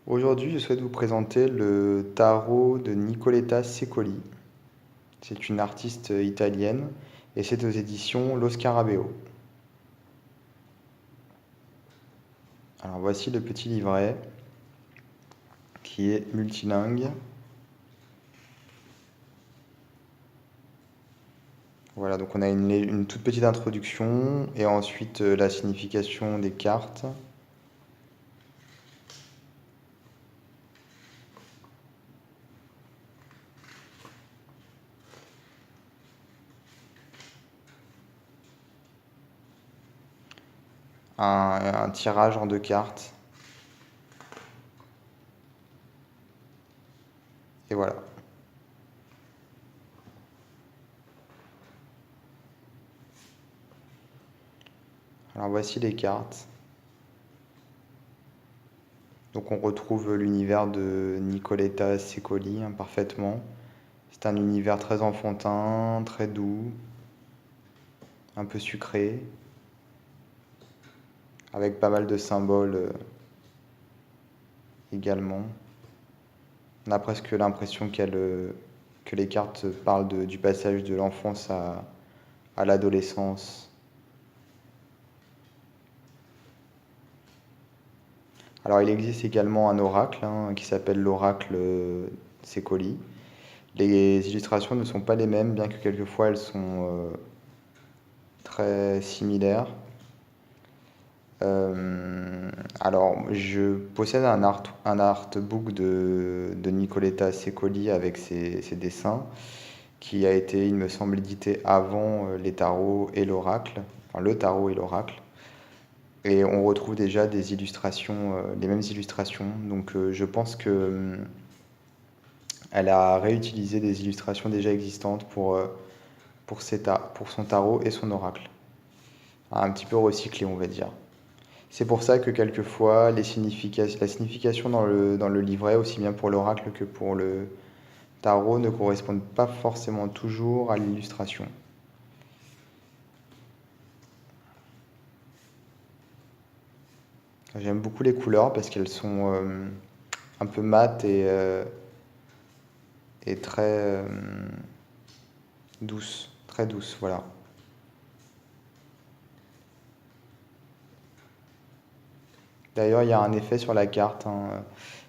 Aujourd'hui, je souhaite vous présenter le tarot de Nicoletta Secoli. C'est une artiste italienne et c'est aux éditions Lo Scarabeo. Alors voici le petit livret qui est multilingue. Voilà, donc on a une toute petite introduction et ensuite la signification des cartes. Un tirage en deux cartes. Et voilà. Alors voici les cartes. Donc on retrouve l'univers de Nicoletta Secoli parfaitement. C'est un univers très enfantin, très doux, un peu sucré, avec pas mal de symboles également. On a presque l'impression que les cartes parlent du passage de l'enfance à l'adolescence. Alors il existe également un oracle qui s'appelle l'oracle Secoli. Les illustrations ne sont pas les mêmes, bien que quelquefois elles sont très similaires. Alors, je possède un artbook de Nicoletta Secoli avec ses dessins, qui a été, il me semble, édité avant les tarots et l'oracle, enfin le tarot et l'oracle. Et on retrouve déjà des illustrations, les mêmes illustrations. Donc, je pense que elle a réutilisé des illustrations déjà existantes pour son tarot et son oracle. Un petit peu recyclé, on va dire. C'est pour ça que quelquefois, la signification dans le livret, aussi bien pour l'oracle que pour le tarot, ne correspondent pas forcément toujours à l'illustration. J'aime beaucoup les couleurs parce qu'elles sont un peu mates et très douces, voilà. D'ailleurs, il y a un effet sur la carte,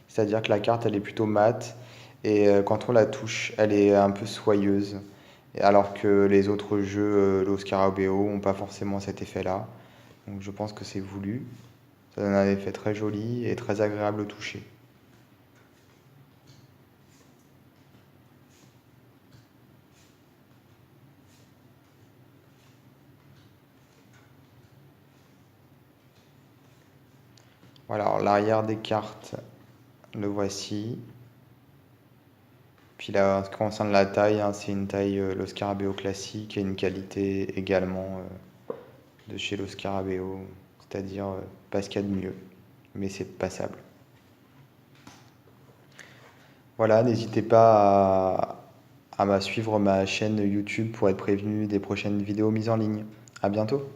c'est-à-dire que la carte, elle est plutôt mate, et quand on la touche, elle est un peu soyeuse, alors que les autres jeux, Lo Scarabeo, n'ont pas forcément cet effet-là. Donc je pense que c'est voulu. Ça donne un effet très joli et très agréable au toucher. Voilà, alors l'arrière des cartes, le voici. Puis là, en ce qui concerne la taille, c'est une taille Lo Scarabeo classique et une qualité également de chez Lo Scarabeo, c'est-à-dire pas ce qu'il y a de mieux, mais c'est passable. Voilà, n'hésitez pas à suivre ma chaîne YouTube pour être prévenu des prochaines vidéos mises en ligne. À bientôt!